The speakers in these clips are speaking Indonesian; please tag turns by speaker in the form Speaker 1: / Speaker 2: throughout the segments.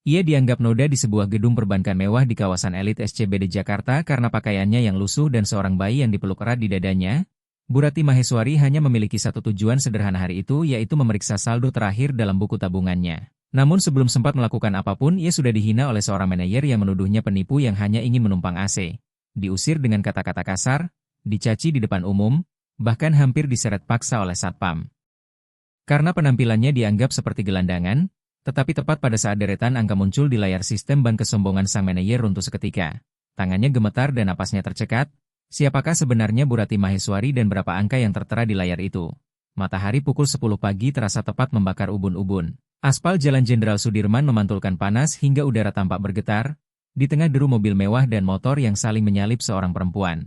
Speaker 1: Ia dianggap noda di sebuah gedung perbankan mewah di kawasan elit SCBD Jakarta karena pakaiannya yang lusuh dan seorang bayi yang dipeluk erat di dadanya. Bu Ratih Maheswari hanya memiliki satu tujuan sederhana hari itu, yaitu memeriksa saldo terakhir dalam buku tabungannya. Namun sebelum sempat melakukan apapun, ia sudah dihina oleh seorang manajer yang menuduhnya penipu yang hanya ingin menumpang AC. Diusir dengan kata-kata kasar, dicaci di depan umum, bahkan hampir diseret paksa oleh satpam. Karena penampilannya dianggap seperti gelandangan, tetapi tepat pada saat deretan angka muncul di layar sistem, ban kesombongan sang manajer runtuh seketika. Tangannya gemetar dan napasnya tercekat. Siapakah sebenarnya Bu Ratih Maheswari dan berapa angka yang tertera di layar itu? Matahari pukul 10 pagi terasa tepat membakar ubun-ubun. Aspal Jalan Jenderal Sudirman memantulkan panas hingga udara tampak bergetar, di tengah deru mobil mewah dan motor yang saling menyalip seorang perempuan.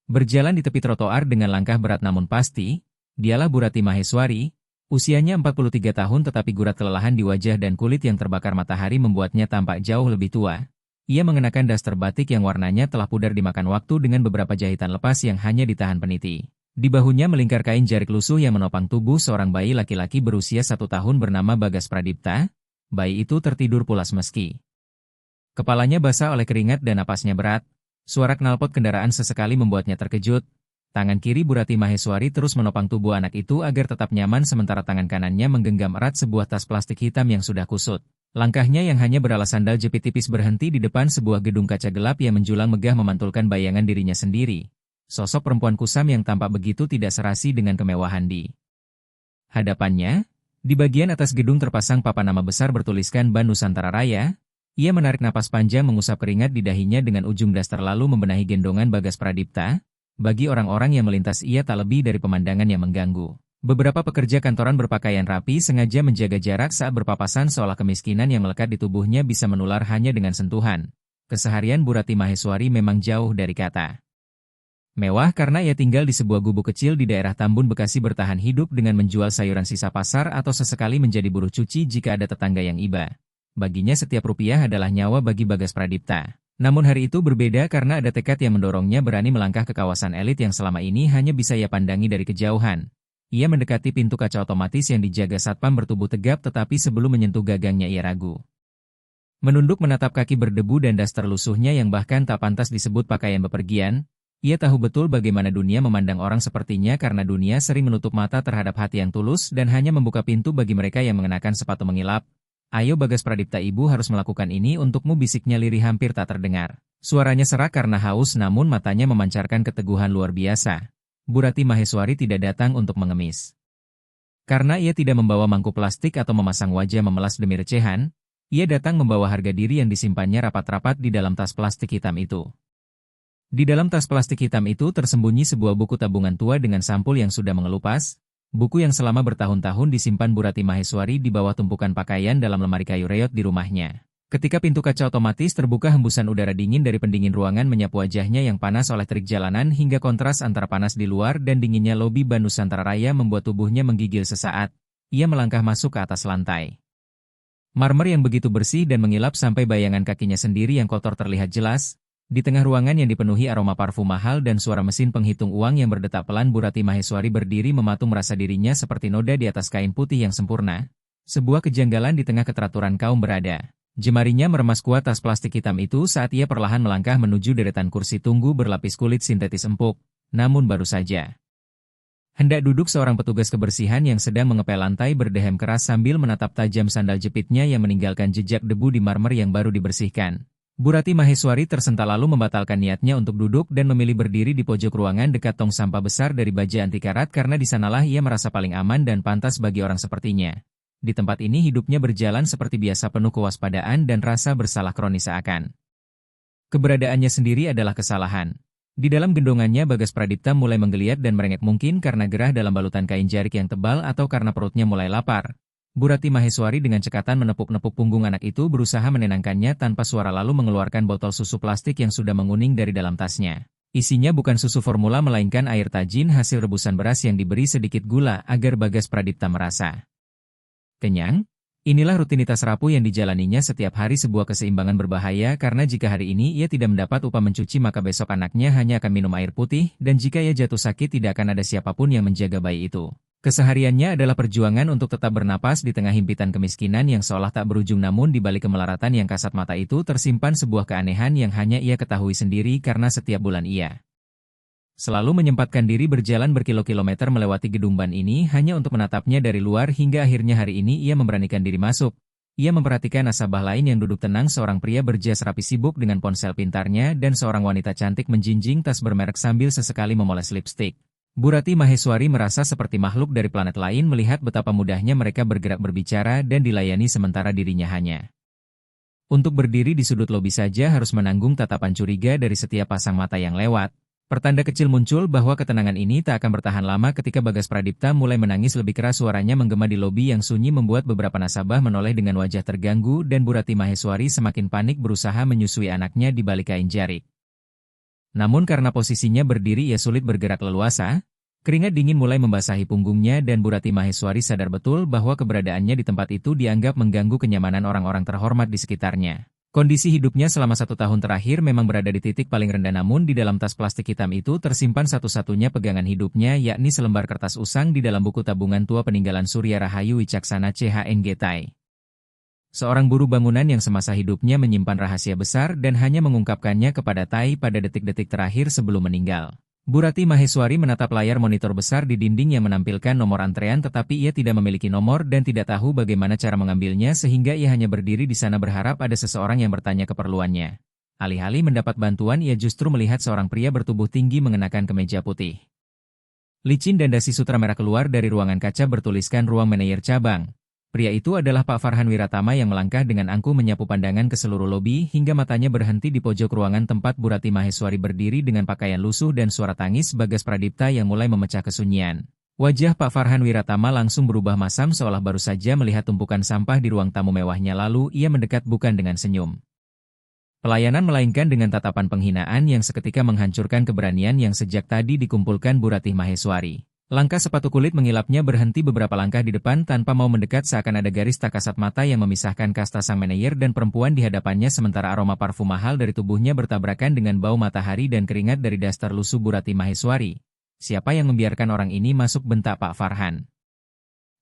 Speaker 1: Berjalan di tepi trotoar dengan langkah berat namun pasti, dialah Bu Ratih Maheswari. Usianya 43 tahun tetapi gurat kelelahan di wajah dan kulit yang terbakar matahari membuatnya tampak jauh lebih tua. Ia mengenakan daster batik yang warnanya telah pudar dimakan waktu dengan beberapa jahitan lepas yang hanya ditahan peniti. Di bahunya melingkar kain jarik lusuh yang menopang tubuh seorang bayi laki-laki berusia 1 tahun bernama Bagas Pradipta. Bayi itu tertidur pulas meski kepalanya basah oleh keringat dan napasnya berat. Suara knalpot kendaraan sesekali membuatnya terkejut. Tangan kiri Bu Ratih Maheswari terus menopang tubuh anak itu agar tetap nyaman sementara tangan kanannya menggenggam erat sebuah tas plastik hitam yang sudah kusut. Langkahnya yang hanya beralas sandal jepit tipis berhenti di depan sebuah gedung kaca gelap yang menjulang megah memantulkan bayangan dirinya sendiri. Sosok perempuan kusam yang tampak begitu tidak serasi dengan kemewahan di hadapannya. Di bagian atas gedung terpasang papan nama besar bertuliskan Ban Nusantara Raya. Ia menarik napas panjang mengusap keringat di dahinya dengan ujung daster lalu membenahi gendongan Bagas Pradipta. Bagi orang-orang yang melintas ia tak lebih dari pemandangan yang mengganggu. Beberapa pekerja kantoran berpakaian rapi sengaja menjaga jarak saat berpapasan seolah kemiskinan yang melekat di tubuhnya bisa menular hanya dengan sentuhan. Keseharian Bu Ratih Maheswari memang jauh dari kata mewah karena ia tinggal di sebuah gubuk kecil di daerah Tambun, Bekasi, bertahan hidup dengan menjual sayuran sisa pasar atau sesekali menjadi buruh cuci jika ada tetangga yang iba. Baginya setiap rupiah adalah nyawa bagi Bagas Pradipta. Namun hari itu berbeda karena ada tekad yang mendorongnya berani melangkah ke kawasan elit yang selama ini hanya bisa ia pandangi dari kejauhan. Ia mendekati pintu kaca otomatis yang dijaga satpam bertubuh tegap tetapi sebelum menyentuh gagangnya ia ragu. Menunduk menatap kaki berdebu dan daster lusuhnya yang bahkan tak pantas disebut pakaian bepergian, ia tahu betul bagaimana dunia memandang orang sepertinya karena dunia sering menutup mata terhadap hati yang tulus dan hanya membuka pintu bagi mereka yang mengenakan sepatu mengilap. Ayo Bagas Pradipta, ibu harus melakukan ini untukmu, bisiknya lirih hampir tak terdengar. Suaranya serak karena haus namun matanya memancarkan keteguhan luar biasa. Bu Ratih Maheswari tidak datang untuk mengemis. Karena ia tidak membawa mangkuk plastik atau memasang wajah memelas demi recehan, ia datang membawa harga diri yang disimpannya rapat-rapat di dalam tas plastik hitam itu. Di dalam tas plastik hitam itu tersembunyi sebuah buku tabungan tua dengan sampul yang sudah mengelupas. Buku yang selama bertahun-tahun disimpan Bu Ratih Maheswari di bawah tumpukan pakaian dalam lemari kayu reot di rumahnya. Ketika pintu kaca otomatis terbuka, hembusan udara dingin dari pendingin ruangan menyapu wajahnya yang panas oleh terik jalanan hingga kontras antara panas di luar dan dinginnya lobi Ban Nusantara Raya membuat tubuhnya menggigil sesaat. Ia melangkah masuk ke atas lantai marmer yang begitu bersih dan mengilap sampai bayangan kakinya sendiri yang kotor terlihat jelas. Di tengah ruangan yang dipenuhi aroma parfum mahal dan suara mesin penghitung uang yang berdetak pelan, Bu Ratih Maheswari berdiri mematung merasa dirinya seperti noda di atas kain putih yang sempurna. Sebuah kejanggalan di tengah keteraturan kaum berada. Jemarinya meremas kuat tas plastik hitam itu saat ia perlahan melangkah menuju deretan kursi tunggu berlapis kulit sintetis empuk. Namun baru saja hendak duduk, seorang petugas kebersihan yang sedang mengepel lantai berdehem keras sambil menatap tajam sandal jepitnya yang meninggalkan jejak debu di marmer yang baru dibersihkan. Bu Ratih Maheswari tersentak lalu membatalkan niatnya untuk duduk dan memilih berdiri di pojok ruangan dekat tong sampah besar dari baja anti karat karena di sanalah ia merasa paling aman dan pantas bagi orang sepertinya. Di tempat ini hidupnya berjalan seperti biasa, penuh kewaspadaan dan rasa bersalah kronis seakan keberadaannya sendiri adalah kesalahan. Di dalam gendongannya Bagas Pradipta mulai menggeliat dan merengek, mungkin karena gerah dalam balutan kain jarik yang tebal atau karena perutnya mulai lapar. Bu Ratih Maheswari dengan cekatan menepuk-nepuk punggung anak itu berusaha menenangkannya tanpa suara lalu mengeluarkan botol susu plastik yang sudah menguning dari dalam tasnya. Isinya bukan susu formula melainkan air tajin hasil rebusan beras yang diberi sedikit gula agar Bagas Pradipta merasa kenyang. Inilah rutinitas rapuh yang dijalaninya setiap hari, sebuah keseimbangan berbahaya karena jika hari ini ia tidak mendapat upah mencuci maka besok anaknya hanya akan minum air putih dan jika ia jatuh sakit tidak akan ada siapapun yang menjaga bayi itu. Kesehariannya adalah perjuangan untuk tetap bernapas di tengah himpitan kemiskinan yang seolah tak berujung, namun di balik kemelaratan yang kasat mata itu tersimpan sebuah keanehan yang hanya ia ketahui sendiri karena setiap bulan ia selalu menyempatkan diri berjalan berkilo-kilometer melewati gedung ban ini hanya untuk menatapnya dari luar hingga akhirnya hari ini ia memberanikan diri masuk. Ia memperhatikan nasabah lain yang duduk tenang, seorang pria berjas rapi sibuk dengan ponsel pintarnya dan seorang wanita cantik menjinjing tas bermerek sambil sesekali memoles lipstik. Bu Rati Maheswari merasa seperti makhluk dari planet lain melihat betapa mudahnya mereka bergerak berbicara dan dilayani sementara dirinya hanya untuk berdiri di sudut lobi saja harus menanggung tatapan curiga dari setiap pasang mata yang lewat. Pertanda kecil muncul bahwa ketenangan ini tak akan bertahan lama ketika Bagas Pradipta mulai menangis lebih keras, suaranya menggema di lobi yang sunyi membuat beberapa nasabah menoleh dengan wajah terganggu dan Bu Rati Maheswari semakin panik berusaha menyusui anaknya di balik kain jarik. Namun karena posisinya berdiri ia sulit bergerak leluasa, keringat dingin mulai membasahi punggungnya dan Bu Rati Maheswari sadar betul bahwa keberadaannya di tempat itu dianggap mengganggu kenyamanan orang-orang terhormat di sekitarnya. Kondisi hidupnya selama 1 tahun terakhir memang berada di titik paling rendah, namun di dalam tas plastik hitam itu tersimpan satu-satunya pegangan hidupnya, yakni selembar kertas usang di dalam buku tabungan tua peninggalan Surya Rahayu Wicaksana CHNG Tai. Seorang buruh bangunan yang semasa hidupnya menyimpan rahasia besar dan hanya mengungkapkannya kepada Tai pada detik-detik terakhir sebelum meninggal. Bu Rati Maheswari menatap layar monitor besar di dinding yang menampilkan nomor antrean, tetapi ia tidak memiliki nomor dan tidak tahu bagaimana cara mengambilnya sehingga ia hanya berdiri di sana berharap ada seseorang yang bertanya keperluannya. Alih-alih mendapat bantuan, ia justru melihat seorang pria bertubuh tinggi mengenakan kemeja putih licin dan dasi sutra merah keluar dari ruangan kaca bertuliskan ruang manajer cabang. Pria itu adalah Pak Farhan Wiratama yang melangkah dengan angkuh menyapu pandangan ke seluruh lobi hingga matanya berhenti di pojok ruangan tempat Bu Rati Maheswari berdiri dengan pakaian lusuh dan suara tangis Bagas Pradipta yang mulai memecah kesunyian. Wajah Pak Farhan Wiratama langsung berubah masam seolah baru saja melihat tumpukan sampah di ruang tamu mewahnya, lalu ia mendekat bukan dengan senyum pelayanan melainkan dengan tatapan penghinaan yang seketika menghancurkan keberanian yang sejak tadi dikumpulkan Bu Rati Maheswari. Langkah sepatu kulit mengilapnya berhenti beberapa langkah di depan tanpa mau mendekat, seakan ada garis tak kasat mata yang memisahkan kasta sang manajer dan perempuan di hadapannya, sementara aroma parfum mahal dari tubuhnya bertabrakan dengan bau matahari dan keringat dari daster lusuh Bu Rati Maheswari. Siapa yang membiarkan orang ini masuk, bentak Pak Farhan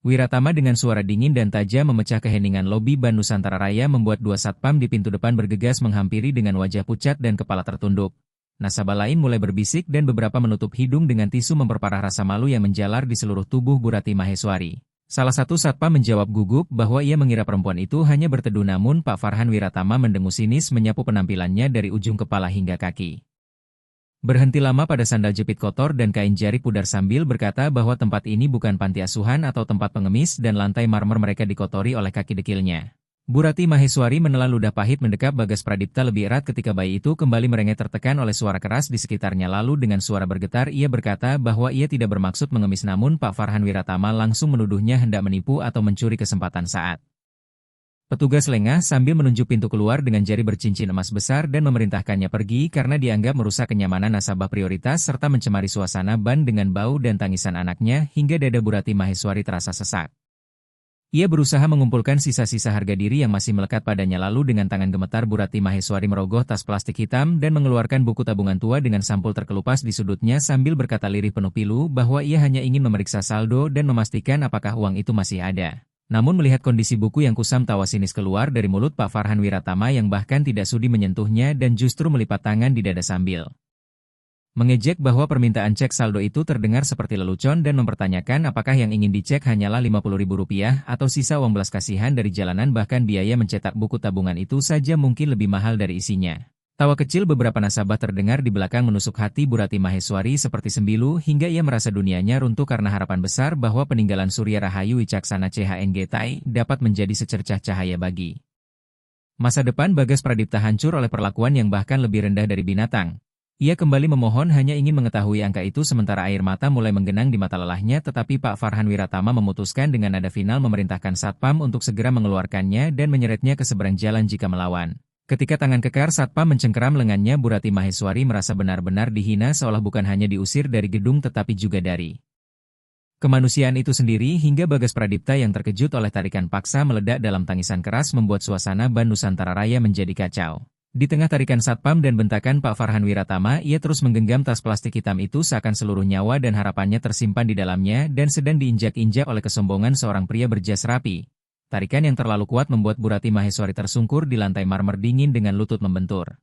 Speaker 1: Wiratama dengan suara dingin dan tajam memecah keheningan lobi Ban Nusantara Raya, membuat 2 satpam di pintu depan bergegas menghampiri dengan wajah pucat dan kepala tertunduk. Nasabah lain mulai berbisik dan beberapa menutup hidung dengan tisu memperparah rasa malu yang menjalar di seluruh tubuh Bu Rati Maheswari. Salah satu satpam menjawab gugup bahwa ia mengira perempuan itu hanya berteduh, namun Pak Farhan Wiratama mendengus sinis menyapu penampilannya dari ujung kepala hingga kaki. Berhenti lama pada sandal jepit kotor dan kain jarik pudar sambil berkata bahwa tempat ini bukan panti asuhan atau tempat pengemis dan lantai marmer mereka dikotori oleh kaki dekilnya. Bu Rati Maheswari menelan ludah pahit mendekap Bagas Pradipta lebih erat ketika bayi itu kembali merengek tertekan oleh suara keras di sekitarnya, lalu dengan suara bergetar ia berkata bahwa ia tidak bermaksud mengemis, namun Pak Farhan Wiratama langsung menuduhnya hendak menipu atau mencuri kesempatan saat. Petugas lengah sambil menunjuk pintu keluar dengan jari bercincin emas besar dan memerintahkannya pergi karena dianggap merusak kenyamanan nasabah prioritas serta mencemari suasana ban dengan bau dan tangisan anaknya hingga dada Bu Rati Maheswari terasa sesak. Ia berusaha mengumpulkan sisa-sisa harga diri yang masih melekat padanya, lalu dengan tangan gemetar Bu Rati Maheswari merogoh tas plastik hitam dan mengeluarkan buku tabungan tua dengan sampul terkelupas di sudutnya sambil berkata lirih penuh pilu bahwa ia hanya ingin memeriksa saldo dan memastikan apakah uang itu masih ada. Namun melihat kondisi buku yang kusam, tawa sinis keluar dari mulut Pak Farhan Wiratama yang bahkan tidak sudi menyentuhnya dan justru melipat tangan di dada sambil mengejek bahwa permintaan cek saldo itu terdengar seperti lelucon dan mempertanyakan apakah yang ingin dicek hanyalah Rp50.000 atau sisa uang belas kasihan dari jalanan, bahkan biaya mencetak buku tabungan itu saja mungkin lebih mahal dari isinya. Tawa kecil beberapa nasabah terdengar di belakang menusuk hati Bu Rati Maheswari seperti sembilu hingga ia merasa dunianya runtuh karena harapan besar bahwa peninggalan Surya Rahayu Wicaksana CHNG Tai dapat menjadi secercah cahaya bagi masa depan Bagas Pradipta hancur oleh perlakuan yang bahkan lebih rendah dari binatang. Ia kembali memohon, hanya ingin mengetahui angka itu, sementara air mata mulai menggenang di mata lelahnya, tetapi Pak Farhan Wiratama memutuskan dengan nada final memerintahkan satpam untuk segera mengeluarkannya dan menyeretnya ke seberang jalan jika melawan. Ketika tangan kekar satpam mencengkeram lengannya, Bu Rati Maheswari merasa benar-benar dihina, seolah bukan hanya diusir dari gedung tetapi juga dari kemanusiaan itu sendiri, hingga Bagas Pradipta yang terkejut oleh tarikan paksa meledak dalam tangisan keras membuat suasana Ban Nusantara Raya menjadi kacau. Di tengah tarikan satpam dan bentakan Pak Farhan Wiratama, ia terus menggenggam tas plastik hitam itu seakan seluruh nyawa dan harapannya tersimpan di dalamnya dan sedang diinjak-injak oleh kesombongan seorang pria berjas rapi. Tarikan yang terlalu kuat membuat Bu Ratih Maheswari tersungkur di lantai marmer dingin dengan lutut membentur.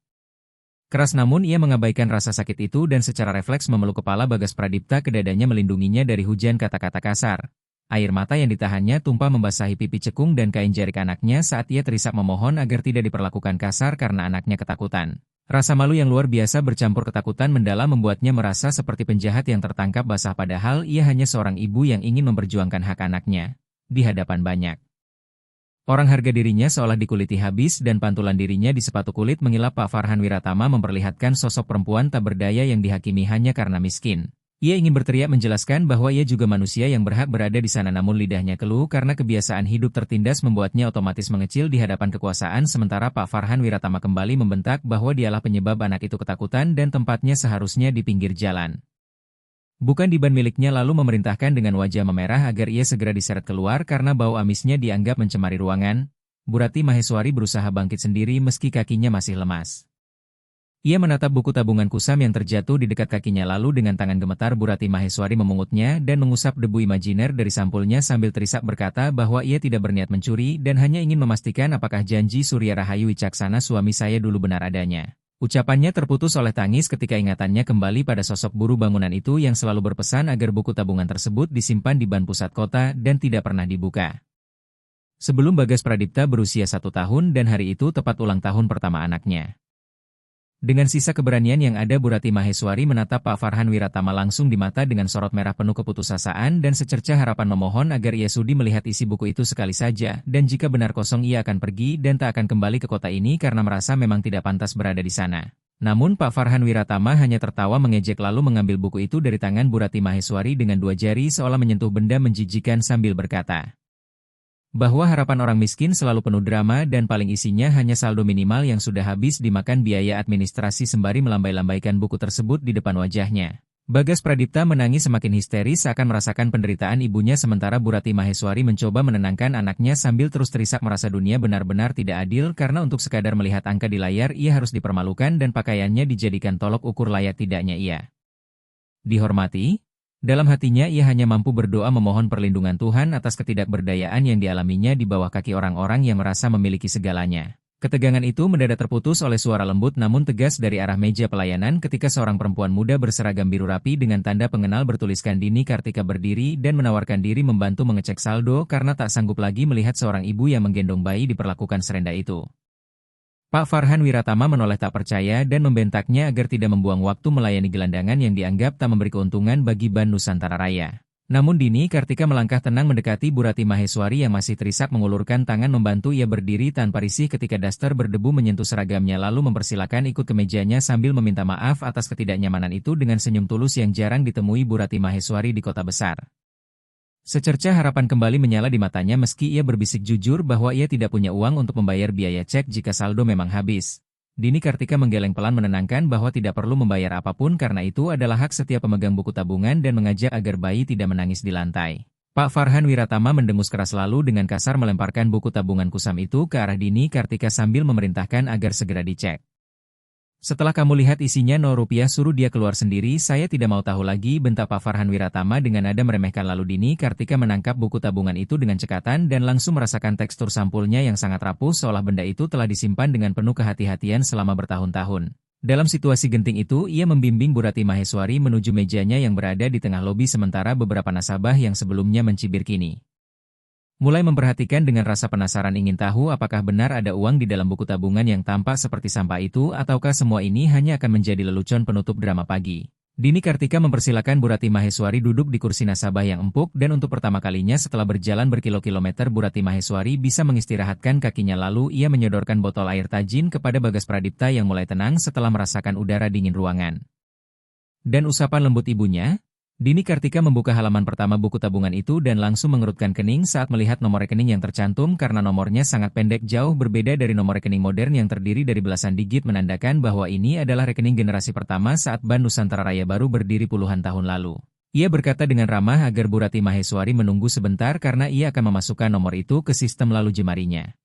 Speaker 1: Keras namun ia mengabaikan rasa sakit itu dan secara refleks memeluk kepala Bagas Pradipta ke dadanya melindunginya dari hujan kata-kata kasar. Air mata yang ditahannya tumpah membasahi pipi cekung dan kain jarik anaknya saat ia terisak memohon agar tidak diperlakukan kasar karena anaknya ketakutan. Rasa malu yang luar biasa bercampur ketakutan mendalam membuatnya merasa seperti penjahat yang tertangkap basah padahal ia hanya seorang ibu yang ingin memperjuangkan hak anaknya. Di hadapan banyak orang harga dirinya seolah dikuliti habis dan pantulan dirinya di sepatu kulit mengilap Pak Farhan Wiratama memperlihatkan sosok perempuan tak berdaya yang dihakimi hanya karena miskin. Ia ingin berteriak menjelaskan bahwa ia juga manusia yang berhak berada di sana namun lidahnya keluh karena kebiasaan hidup tertindas membuatnya otomatis mengecil di hadapan kekuasaan sementara Pak Farhan Wiratama kembali membentak bahwa dialah penyebab anak itu ketakutan dan tempatnya seharusnya di pinggir jalan. Bukan di ban miliknya lalu memerintahkan dengan wajah memerah agar ia segera diseret keluar karena bau amisnya dianggap mencemari ruangan. Bu Ratih Maheswari berusaha bangkit sendiri meski kakinya masih lemas. Ia menatap buku tabungan kusam yang terjatuh di dekat kakinya lalu dengan tangan gemetar Bu Ratih Maheswari memungutnya dan mengusap debu imajiner dari sampulnya sambil terisak berkata bahwa ia tidak berniat mencuri dan hanya ingin memastikan apakah janji Surya Rahayu Wicaksana suami saya dulu benar adanya. Ucapannya terputus oleh tangis ketika ingatannya kembali pada sosok buruh bangunan itu yang selalu berpesan agar buku tabungan tersebut disimpan di ban pusat kota dan tidak pernah dibuka. Sebelum Bagas Pradipta berusia 1 tahun dan hari itu tepat ulang tahun pertama anaknya. Dengan sisa keberanian yang ada Bu Ratih Maheswari menatap Pak Farhan Wiratama langsung di mata dengan sorot merah penuh keputusasaan dan secercah harapan memohon agar ia sudi melihat isi buku itu sekali saja dan jika benar kosong ia akan pergi dan tak akan kembali ke kota ini karena merasa memang tidak pantas berada di sana. Namun Pak Farhan Wiratama hanya tertawa mengejek lalu mengambil buku itu dari tangan Bu Ratih Maheswari dengan 2 jari seolah menyentuh benda menjijikan sambil berkata bahwa harapan orang miskin selalu penuh drama dan paling isinya hanya saldo minimal yang sudah habis dimakan biaya administrasi sembari melambai-lambaikan buku tersebut di depan wajahnya. Bagas Pradipta menangis semakin histeris akan merasakan penderitaan ibunya sementara Bu Ratih Maheswari mencoba menenangkan anaknya sambil terus terisak merasa dunia benar-benar tidak adil karena untuk sekadar melihat angka di layar ia harus dipermalukan dan pakaiannya dijadikan tolok ukur layak tidaknya ia dihormati. Dalam hatinya ia hanya mampu berdoa memohon perlindungan Tuhan atas ketidakberdayaan yang dialaminya di bawah kaki orang-orang yang merasa memiliki segalanya. Ketegangan itu mendadak terputus oleh suara lembut namun tegas dari arah meja pelayanan ketika seorang perempuan muda berseragam biru rapi dengan tanda pengenal bertuliskan Dini Kartika berdiri dan menawarkan diri membantu mengecek saldo karena tak sanggup lagi melihat seorang ibu yang menggendong bayi diperlakukan serendah itu. Pak Farhan Wiratama menoleh tak percaya dan membentaknya agar tidak membuang waktu melayani gelandangan yang dianggap tak memberi keuntungan bagi Ban Nusantara Raya. Namun Dini Kartika melangkah tenang mendekati Bu Ratih Maheswari yang masih terisak mengulurkan tangan membantu ia berdiri tanpa risih ketika daster berdebu menyentuh seragamnya lalu mempersilakan ikut ke mejanya sambil meminta maaf atas ketidaknyamanan itu dengan senyum tulus yang jarang ditemui Bu Ratih Maheswari di kota besar. Secercah harapan kembali menyala di matanya meski ia berbisik jujur bahwa ia tidak punya uang untuk membayar biaya cek jika saldo memang habis. Dini Kartika menggeleng pelan menenangkan bahwa tidak perlu membayar apapun karena itu adalah hak setiap pemegang buku tabungan dan mengajak agar bayi tidak menangis di lantai. Pak Farhan Wiratama mendengus keras lalu dengan kasar melemparkan buku tabungan kusam itu ke arah Dini Kartika sambil memerintahkan agar segera dicek. Setelah kamu lihat isinya Rp0 suruh dia keluar sendiri saya tidak mau tahu lagi bentak Pak Farhan Wiratama dengan nada meremehkan lalu Dini Kartika menangkap buku tabungan itu dengan cekatan dan langsung merasakan tekstur sampulnya yang sangat rapuh seolah benda itu telah disimpan dengan penuh kehati-hatian selama bertahun-tahun. Dalam situasi genting itu ia membimbing Bu Ratih Maheswari menuju mejanya yang berada di tengah lobi sementara beberapa nasabah yang sebelumnya mencibir kini mulai memperhatikan dengan rasa penasaran ingin tahu apakah benar ada uang di dalam buku tabungan yang tampak seperti sampah itu ataukah semua ini hanya akan menjadi lelucon penutup drama pagi. Dini Kartika mempersilakan Bu Ratih Maheswari duduk di kursi nasabah yang empuk dan untuk pertama kalinya setelah berjalan berkilo-kilometer Bu Ratih Maheswari bisa mengistirahatkan kakinya lalu ia menyodorkan botol air tajin kepada Bagas Pradipta yang mulai tenang setelah merasakan udara dingin ruangan. Dan usapan lembut ibunya, Dini Kartika membuka halaman pertama buku tabungan itu dan langsung mengerutkan kening saat melihat nomor rekening yang tercantum karena nomornya sangat pendek jauh berbeda dari nomor rekening modern yang terdiri dari belasan digit menandakan bahwa ini adalah rekening generasi pertama saat Ban Nusantara Raya baru berdiri puluhan tahun lalu. Ia berkata dengan ramah agar Bu Ratih Maheswari menunggu sebentar karena ia akan memasukkan nomor itu ke sistem lalu jemarinya.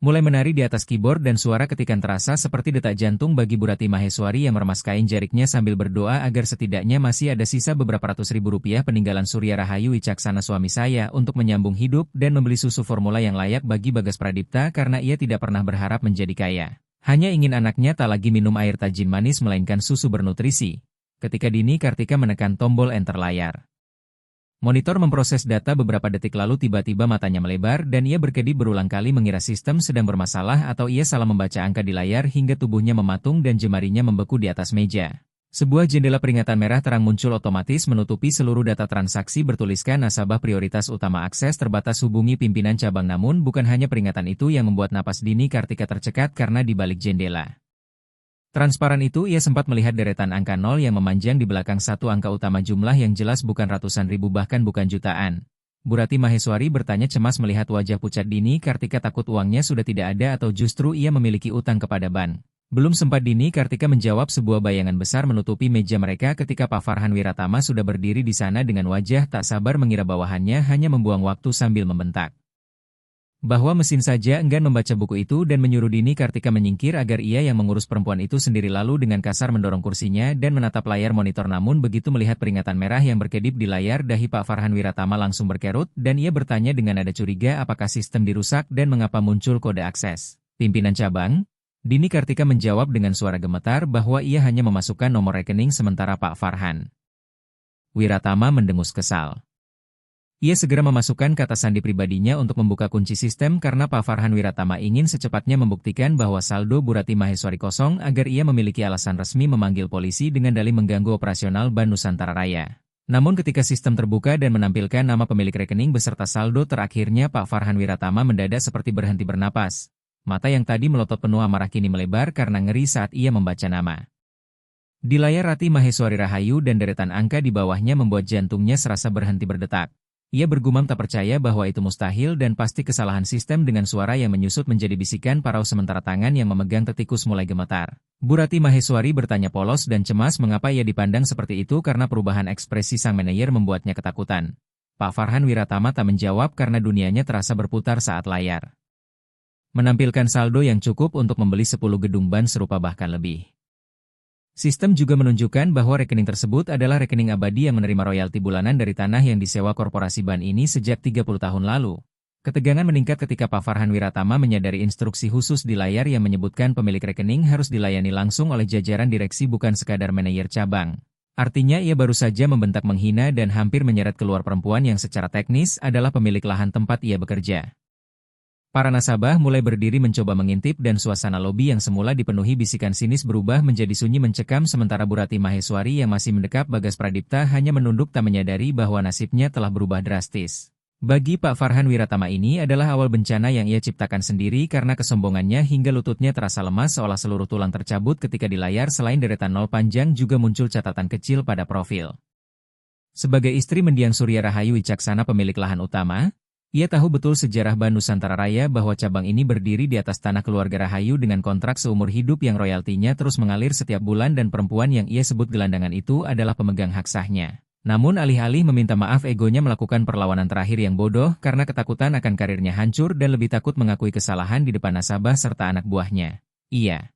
Speaker 1: Mulai menari di atas keyboard dan suara ketikan terasa seperti detak jantung bagi Bu Ratih Maheswari yang meremas kain jariknya sambil berdoa agar setidaknya masih ada sisa beberapa ratus ribu rupiah peninggalan Surya Rahayu Wicaksana suami saya untuk menyambung hidup dan membeli susu formula yang layak bagi Bagas Pradipta karena ia tidak pernah berharap menjadi kaya. Hanya ingin anaknya tak lagi minum air tajin manis melainkan susu bernutrisi. Ketika Dini Kartika menekan tombol enter layar. Monitor memproses data beberapa detik lalu tiba-tiba matanya melebar dan ia berkedip berulang kali mengira sistem sedang bermasalah atau ia salah membaca angka di layar hingga tubuhnya mematung dan jemarinya membeku di atas meja. Sebuah jendela peringatan merah terang muncul otomatis menutupi seluruh data transaksi bertuliskan nasabah prioritas utama akses terbatas hubungi pimpinan cabang namun bukan hanya peringatan itu yang membuat napas Dini Kartika tercekat karena di balik jendela. Transparan itu ia sempat melihat deretan angka 0 yang memanjang di belakang satu angka utama jumlah yang jelas bukan ratusan ribu bahkan bukan jutaan. Bu Ratih Maheswari bertanya cemas melihat wajah pucat Dini Kartika takut uangnya sudah tidak ada atau justru ia memiliki utang kepada bank. Belum sempat Dini Kartika menjawab sebuah bayangan besar menutupi meja mereka ketika Pak Farhan Wiratama sudah berdiri di sana dengan wajah tak sabar mengira bawahannya hanya membuang waktu sambil membentak. Bahwa mesin saja enggan membaca buku itu dan menyuruh Dini Kartika menyingkir agar ia yang mengurus perempuan itu sendiri lalu dengan kasar mendorong kursinya dan menatap layar monitor namun begitu melihat peringatan merah yang berkedip di layar dahi Pak Farhan Wiratama langsung berkerut dan ia bertanya dengan nada curiga apakah sistem dirusak dan mengapa muncul kode akses. Pimpinan cabang? Dini Kartika menjawab dengan suara gemetar bahwa ia hanya memasukkan nomor rekening sementara Pak Farhan Wiratama mendengus kesal. Ia segera memasukkan kata sandi pribadinya untuk membuka kunci sistem karena Pak Farhan Wiratama ingin secepatnya membuktikan bahwa saldo Bu Ratih Maheswari kosong agar ia memiliki alasan resmi memanggil polisi dengan dalih mengganggu operasional Ban Nusantara Raya. Namun ketika sistem terbuka dan menampilkan nama pemilik rekening beserta saldo terakhirnya Pak Farhan Wiratama mendadak seperti berhenti bernapas. Mata yang tadi melotot penuh amarah kini melebar karena ngeri saat ia membaca nama. Di layar Ratih Maheswari Rahayu dan deretan angka di bawahnya membuat jantungnya serasa berhenti berdetak. Ia bergumam tak percaya bahwa itu mustahil dan pasti kesalahan sistem dengan suara yang menyusut menjadi bisikan parau sementara tangan yang memegang tetikus mulai gemetar. Bu Ratih Maheswari bertanya polos dan cemas mengapa ia dipandang seperti itu karena perubahan ekspresi sang manajer membuatnya ketakutan. Pak Farhan Wiratama tak menjawab karena dunianya terasa berputar saat layar menampilkan saldo yang cukup untuk membeli 10 gedung ban serupa bahkan lebih. Sistem juga menunjukkan bahwa rekening tersebut adalah rekening abadi yang menerima royalti bulanan dari tanah yang disewa korporasi ban ini sejak 30 tahun lalu. Ketegangan meningkat ketika Pak Farhan Wiratama menyadari instruksi khusus di layar yang menyebutkan pemilik rekening harus dilayani langsung oleh jajaran direksi bukan sekadar manajer cabang. Artinya ia baru saja membentak menghina dan hampir menyeret keluar perempuan yang secara teknis adalah pemilik lahan tempat ia bekerja. Para nasabah mulai berdiri mencoba mengintip dan suasana lobi yang semula dipenuhi bisikan sinis berubah menjadi sunyi mencekam sementara Bu Ratih Maheswari yang masih mendekap Bagas Pradipta hanya menunduk tak menyadari bahwa nasibnya telah berubah drastis. Bagi Pak Farhan Wiratama ini adalah awal bencana yang ia ciptakan sendiri karena kesombongannya hingga lututnya terasa lemas seolah seluruh tulang tercabut ketika di layar selain deretan nol panjang juga muncul catatan kecil pada profil. Sebagai istri mendiang Surya Rahayu Wicaksana pemilik lahan utama, ia tahu betul sejarah Ban Nusantara Raya bahwa cabang ini berdiri di atas tanah keluarga Rahayu dengan kontrak seumur hidup yang royaltinya terus mengalir setiap bulan dan perempuan yang ia sebut gelandangan itu adalah pemegang hak sahnya. Namun alih-alih meminta maaf egonya melakukan perlawanan terakhir yang bodoh karena ketakutan akan karirnya hancur dan lebih takut mengakui kesalahan di depan nasabah serta anak buahnya. Ia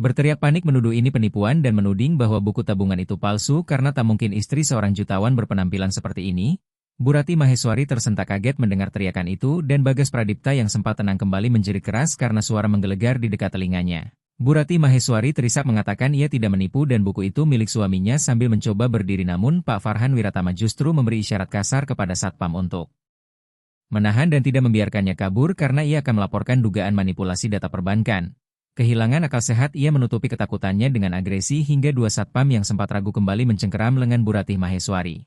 Speaker 1: berteriak panik menuduh ini penipuan dan menuding bahwa buku tabungan itu palsu karena tak mungkin istri seorang jutawan berpenampilan seperti ini. Bu Ratih Maheswari tersentak kaget mendengar teriakan itu dan Bagas Pradipta yang sempat tenang kembali menjerit keras karena suara menggelegar di dekat telinganya. Bu Ratih Maheswari terisak mengatakan ia tidak menipu dan buku itu milik suaminya sambil mencoba berdiri namun Pak Farhan Wiratama justru memberi isyarat kasar kepada Satpam untuk menahan dan tidak membiarkannya kabur karena ia akan melaporkan dugaan manipulasi data perbankan. Kehilangan akal sehat ia menutupi ketakutannya dengan agresi hingga dua Satpam yang sempat ragu kembali mencengkeram lengan Bu Ratih Maheswari.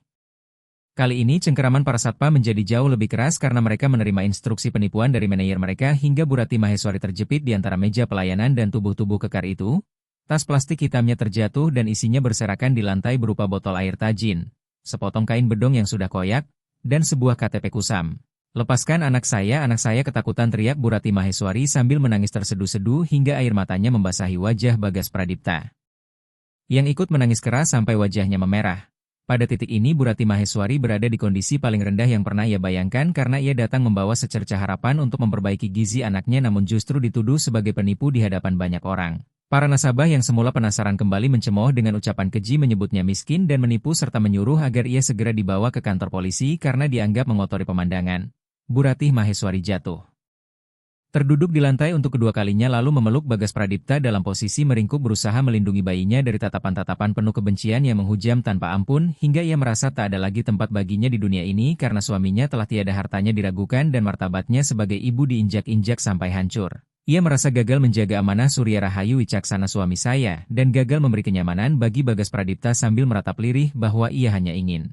Speaker 1: Kali ini cengkeraman para satpam menjadi jauh lebih keras karena mereka menerima instruksi penipuan dari manajer mereka hingga Bu Ratih Maheswari terjepit di antara meja pelayanan dan tubuh-tubuh kekar itu. Tas plastik hitamnya terjatuh dan isinya berserakan di lantai berupa botol air tajin, sepotong kain bedong yang sudah koyak, dan sebuah KTP kusam. Lepaskan anak saya ketakutan teriak Bu Ratih Maheswari sambil menangis terseduh-seduh hingga air matanya membasahi wajah Bagas Pradipta. Yang ikut menangis keras sampai wajahnya memerah. Pada titik ini Bu Ratih Maheswari berada di kondisi paling rendah yang pernah ia bayangkan karena ia datang membawa secercah harapan untuk memperbaiki gizi anaknya namun justru dituduh sebagai penipu di hadapan banyak orang. Para nasabah yang semula penasaran kembali mencemooh dengan ucapan keji menyebutnya miskin dan menipu serta menyuruh agar ia segera dibawa ke kantor polisi karena dianggap mengotori pemandangan. Bu Ratih Maheswari jatuh terduduk di lantai untuk kedua kalinya lalu memeluk Bagas Pradipta dalam posisi meringkuk berusaha melindungi bayinya dari tatapan-tatapan penuh kebencian yang menghujam tanpa ampun hingga ia merasa tak ada lagi tempat baginya di dunia ini karena suaminya telah tiada hartanya diragukan dan martabatnya sebagai ibu diinjak-injak sampai hancur. Ia merasa gagal menjaga amanah Surya Rahayu Wicaksana suami saya dan gagal memberi kenyamanan bagi Bagas Pradipta sambil meratap lirih bahwa ia hanya ingin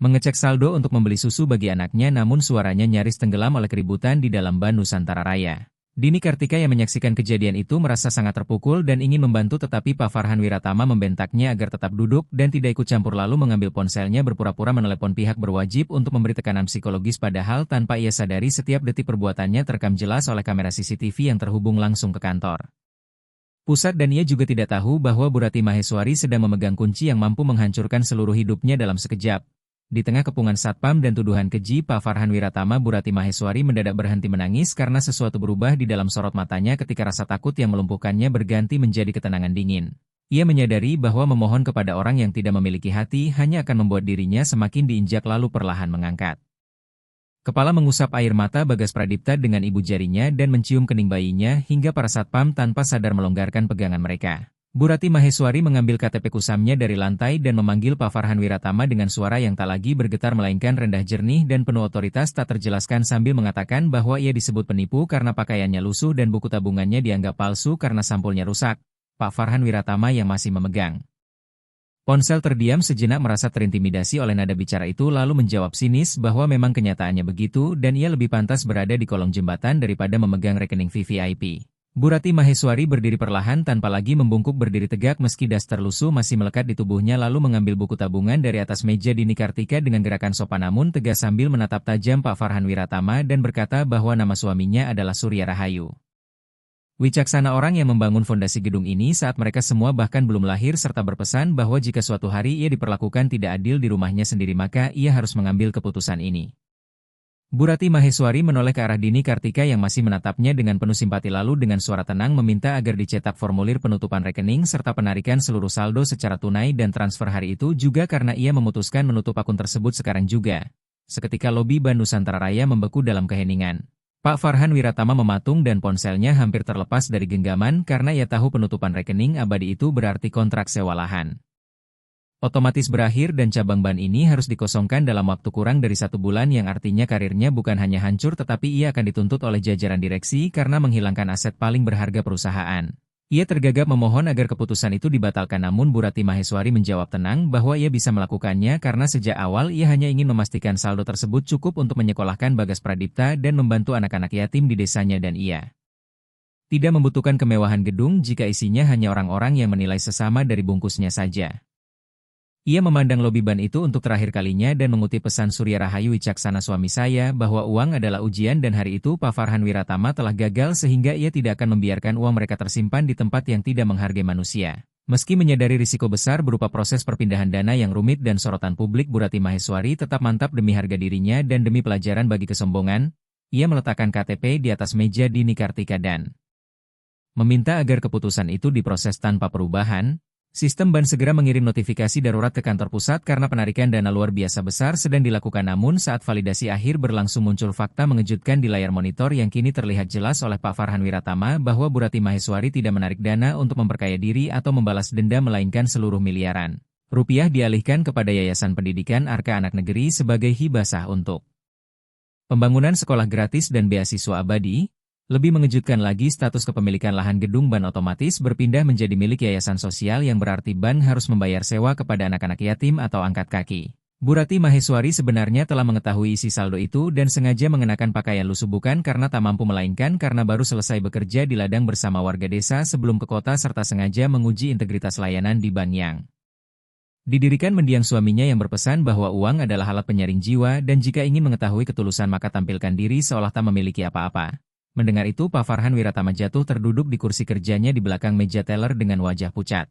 Speaker 1: mengecek saldo untuk membeli susu bagi anaknya namun suaranya nyaris tenggelam oleh keributan di dalam ban Nusantara Raya. Dini Kartika yang menyaksikan kejadian itu merasa sangat terpukul dan ingin membantu tetapi Pak Farhan Wiratama membentaknya agar tetap duduk dan tidak ikut campur lalu mengambil ponselnya berpura-pura menelepon pihak berwajib untuk memberi tekanan psikologis padahal tanpa ia sadari setiap detik perbuatannya terekam jelas oleh kamera CCTV yang terhubung langsung ke kantor pusat dan ia juga tidak tahu bahwa Bu Ratih Maheswari sedang memegang kunci yang mampu menghancurkan seluruh hidupnya dalam sekejap. Di tengah kepungan satpam dan tuduhan keji, Pak Farhan Wiratama Bu Ratih Maheswari mendadak berhenti menangis karena sesuatu berubah di dalam sorot matanya ketika rasa takut yang melumpuhkannya berganti menjadi ketenangan dingin. Ia menyadari bahwa memohon kepada orang yang tidak memiliki hati hanya akan membuat dirinya semakin diinjak lalu perlahan mengangkat kepala mengusap air mata Bagas Pradipta dengan ibu jarinya dan mencium kening bayinya hingga para satpam tanpa sadar melonggarkan pegangan mereka. Bu Ratih Maheswari mengambil KTP kusamnya dari lantai dan memanggil Pak Farhan Wiratama dengan suara yang tak lagi bergetar melainkan rendah jernih dan penuh otoritas tak terjelaskan sambil mengatakan bahwa ia disebut penipu karena pakaiannya lusuh dan buku tabungannya dianggap palsu karena sampulnya rusak. Pak Farhan Wiratama yang masih memegang ponsel terdiam sejenak merasa terintimidasi oleh nada bicara itu lalu menjawab sinis bahwa memang kenyataannya begitu dan ia lebih pantas berada di kolong jembatan daripada memegang rekening VVIP. Bu Ratih Maheswari berdiri perlahan tanpa lagi membungkuk berdiri tegak meski daster lusuh masih melekat di tubuhnya lalu mengambil buku tabungan dari atas meja Dini Kartika dengan gerakan sopan namun tegas sambil menatap tajam Pak Farhan Wiratama dan berkata bahwa nama suaminya adalah Surya Rahayu Wicaksana, orang yang membangun fondasi gedung ini saat mereka semua bahkan belum lahir serta berpesan bahwa jika suatu hari ia diperlakukan tidak adil di rumahnya sendiri maka ia harus mengambil keputusan ini. Bu Ratih Maheswari menoleh ke arah Dini Kartika yang masih menatapnya dengan penuh simpati lalu dengan suara tenang meminta agar dicetak formulir penutupan rekening serta penarikan seluruh saldo secara tunai dan transfer hari itu juga karena ia memutuskan menutup akun tersebut sekarang juga. Seketika lobi ban Nusantara Raya membeku dalam keheningan. Pak Farhan Wiratama mematung dan ponselnya hampir terlepas dari genggaman karena ia tahu penutupan rekening abadi itu berarti kontrak sewa lahan otomatis berakhir dan cabang ban ini harus dikosongkan dalam waktu kurang dari 1 bulan yang artinya karirnya bukan hanya hancur tetapi ia akan dituntut oleh jajaran direksi karena menghilangkan aset paling berharga perusahaan. Ia tergagap memohon agar keputusan itu dibatalkan namun Bu Ratih Maheswari menjawab tenang bahwa ia bisa melakukannya karena sejak awal ia hanya ingin memastikan saldo tersebut cukup untuk menyekolahkan Bagas Pradipta dan membantu anak-anak yatim di desanya dan ia tidak membutuhkan kemewahan gedung jika isinya hanya orang-orang yang menilai sesama dari bungkusnya saja. Ia memandang lobi ban itu untuk terakhir kalinya dan mengutip pesan Surya Rahayu Wicaksana suami saya bahwa uang adalah ujian dan hari itu Pak Farhan Wiratama telah gagal sehingga ia tidak akan membiarkan uang mereka tersimpan di tempat yang tidak menghargai manusia. Meski menyadari risiko besar berupa proses perpindahan dana yang rumit dan sorotan publik, Bu Ratih Maheswari tetap mantap demi harga dirinya dan demi pelajaran bagi kesombongan. Ia meletakkan KTP di atas meja Dini Kartika dan meminta agar keputusan itu diproses tanpa perubahan. Sistem ban segera mengirim notifikasi darurat ke kantor pusat karena penarikan dana luar biasa besar sedang dilakukan namun saat validasi akhir berlangsung muncul fakta mengejutkan di layar monitor yang kini terlihat jelas oleh Pak Farhan Wiratama bahwa Bu Ratih Maheswari tidak menarik dana untuk memperkaya diri atau membalas denda melainkan seluruh miliaran rupiah dialihkan kepada Yayasan Pendidikan Arka Anak Negeri sebagai hibah sah untuk pembangunan sekolah gratis dan beasiswa abadi. Lebih mengejutkan lagi status kepemilikan lahan gedung ban otomatis berpindah menjadi milik yayasan sosial yang berarti ban harus membayar sewa kepada anak-anak yatim atau angkat kaki. Bu Ratih Maheswari sebenarnya telah mengetahui isi saldo itu dan sengaja mengenakan pakaian lusuh bukan karena tak mampu melainkan karena baru selesai bekerja di ladang bersama warga desa sebelum ke kota serta sengaja menguji integritas layanan di ban yang didirikan mendiang suaminya yang berpesan bahwa uang adalah alat penyaring jiwa dan jika ingin mengetahui ketulusan maka tampilkan diri seolah tak memiliki apa-apa. Mendengar itu Pak Farhan Wiratama jatuh terduduk di kursi kerjanya di belakang meja teller dengan wajah pucat.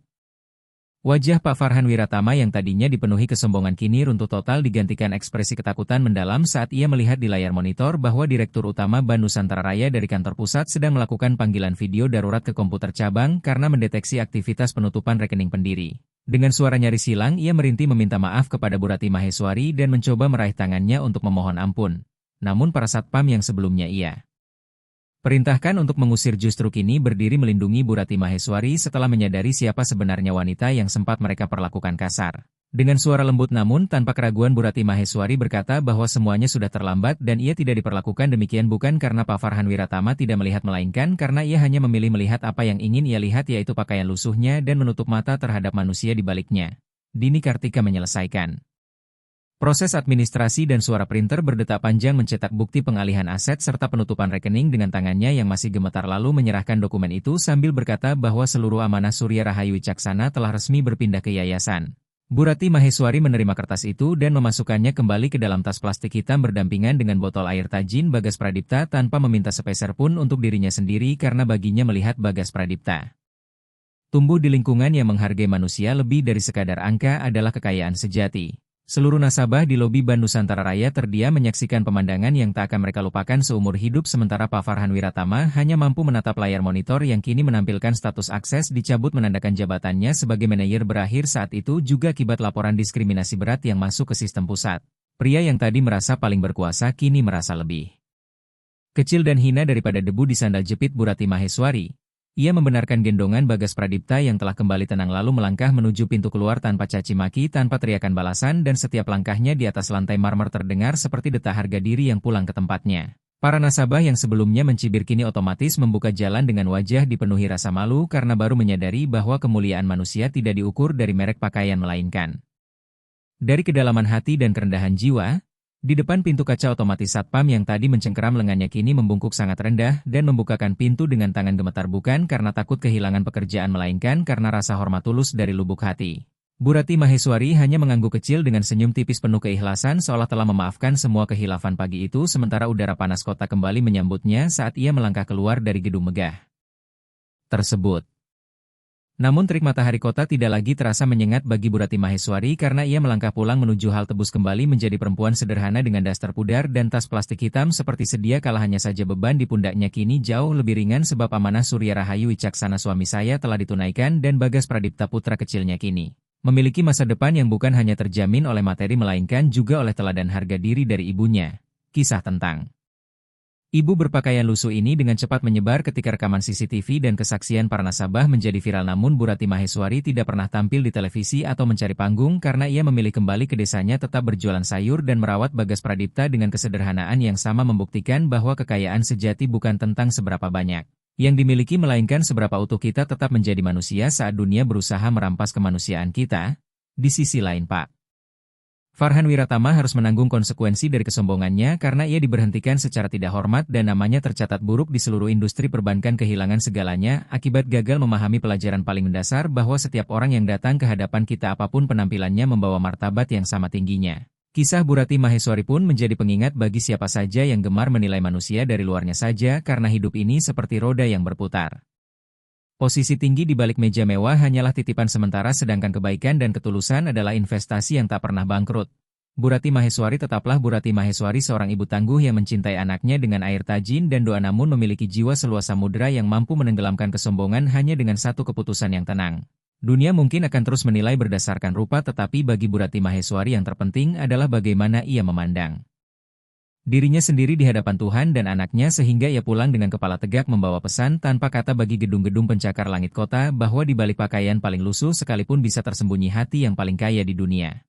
Speaker 1: Wajah Pak Farhan Wiratama yang tadinya dipenuhi kesombongan kini runtuh total digantikan ekspresi ketakutan mendalam saat ia melihat di layar monitor bahwa Direktur Utama Ban Nusantara Raya dari kantor pusat sedang melakukan panggilan video darurat ke komputer cabang karena mendeteksi aktivitas penutupan rekening pendiri. Dengan suara nyaris hilang, ia merintih meminta maaf kepada Bu Ratih Maheswari dan mencoba meraih tangannya untuk memohon ampun. Namun para satpam yang sebelumnya ia perintahkan untuk mengusir justru kini berdiri melindungi Bu Ratih Maheswari setelah menyadari siapa sebenarnya wanita yang sempat mereka perlakukan kasar. Dengan suara lembut namun tanpa keraguan Bu Ratih Maheswari berkata bahwa semuanya sudah terlambat dan ia tidak diperlakukan demikian bukan karena Pak Farhan Wiratama tidak melihat melainkan karena ia hanya memilih melihat apa yang ingin ia lihat yaitu pakaian lusuhnya dan menutup mata terhadap manusia di baliknya. Dini Kartika menyelesaikan proses administrasi dan suara printer berdetak panjang mencetak bukti pengalihan aset serta penutupan rekening dengan tangannya yang masih gemetar lalu menyerahkan dokumen itu sambil berkata bahwa seluruh amanah Surya Rahayu Wicaksana telah resmi berpindah ke yayasan. Bu Ratih Maheswari menerima kertas itu dan memasukkannya kembali ke dalam tas plastik hitam berdampingan dengan botol air tajin Bagas Pradipta tanpa meminta sepeser pun untuk dirinya sendiri karena baginya melihat Bagas Pradipta tumbuh di lingkungan yang menghargai manusia lebih dari sekadar angka adalah kekayaan sejati. Seluruh nasabah di lobi Ban Nusantara Raya terdiam menyaksikan pemandangan yang tak akan mereka lupakan seumur hidup sementara Pak Farhan Wiratama hanya mampu menatap layar monitor yang kini menampilkan status akses dicabut menandakan jabatannya sebagai manajer berakhir saat itu juga akibat laporan diskriminasi berat yang masuk ke sistem pusat. Pria yang tadi merasa paling berkuasa kini merasa lebih kecil dan hina daripada debu di sandal jepit Bu Ratih Maheswari. Ia membenarkan gendongan Bagas Pradipta yang telah kembali tenang lalu melangkah menuju pintu keluar tanpa caci maki tanpa teriakan balasan dan setiap langkahnya di atas lantai marmer terdengar seperti detak harga diri yang pulang ke tempatnya. Para nasabah yang sebelumnya mencibir kini otomatis membuka jalan dengan wajah dipenuhi rasa malu karena baru menyadari bahwa kemuliaan manusia tidak diukur dari merek pakaian melainkan dari kedalaman hati dan kerendahan jiwa. Di depan pintu kaca otomatis satpam yang tadi mencengkeram lengannya kini membungkuk sangat rendah dan membukakan pintu dengan tangan gemetar bukan karena takut kehilangan pekerjaan melainkan karena rasa hormat tulus dari lubuk hati. Bu Ratih Maheswari hanya mengangguk kecil dengan senyum tipis penuh keikhlasan seolah telah memaafkan semua kehilafan pagi itu sementara udara panas kota kembali menyambutnya saat ia melangkah keluar dari gedung megah tersebut. Namun terik matahari kota tidak lagi terasa menyengat bagi Bu Ratih Maheswari karena ia melangkah pulang menuju halte bus kembali menjadi perempuan sederhana dengan daster pudar dan tas plastik hitam seperti sedia kala hanya saja beban di pundaknya kini jauh lebih ringan sebab amanah Surya Rahayu Wicaksana suami saya telah ditunaikan dan Bagas Pradipta putra kecilnya kini memiliki masa depan yang bukan hanya terjamin oleh materi melainkan juga oleh teladan harga diri dari ibunya. Kisah tentang ibu berpakaian lusuh ini dengan cepat menyebar ketika rekaman CCTV dan kesaksian para nasabah menjadi viral namun Bu Ratih Maheswari tidak pernah tampil di televisi atau mencari panggung karena ia memilih kembali ke desanya tetap berjualan sayur dan merawat Bagas Pradipta dengan kesederhanaan yang sama membuktikan bahwa kekayaan sejati bukan tentang seberapa banyak yang dimiliki melainkan seberapa utuh kita tetap menjadi manusia saat dunia berusaha merampas kemanusiaan kita. Di sisi lain Pak Farhan Wiratama harus menanggung konsekuensi dari kesombongannya karena ia diberhentikan secara tidak hormat dan namanya tercatat buruk di seluruh industri perbankan kehilangan segalanya akibat gagal memahami pelajaran paling mendasar bahwa setiap orang yang datang ke hadapan kita apapun penampilannya membawa martabat yang sama tingginya. Kisah Bu Ratih Maheswari pun menjadi pengingat bagi siapa saja yang gemar menilai manusia dari luarnya saja karena hidup ini seperti roda yang berputar. Posisi tinggi di balik meja mewah hanyalah titipan sementara sedangkan kebaikan dan ketulusan adalah investasi yang tak pernah bangkrut. Bu Ratih Maheswari tetaplah Bu Ratih Maheswari seorang ibu tangguh yang mencintai anaknya dengan air tajin dan doa namun memiliki jiwa seluas samudera yang mampu menenggelamkan kesombongan hanya dengan satu keputusan yang tenang. Dunia mungkin akan terus menilai berdasarkan rupa tetapi bagi Bu Ratih Maheswari yang terpenting adalah bagaimana ia memandang dirinya sendiri di hadapan Tuhan dan anaknya sehingga ia pulang dengan kepala tegak membawa pesan tanpa kata bagi gedung-gedung pencakar langit kota bahwa di balik pakaian paling lusuh sekalipun bisa tersembunyi hati yang paling kaya di dunia.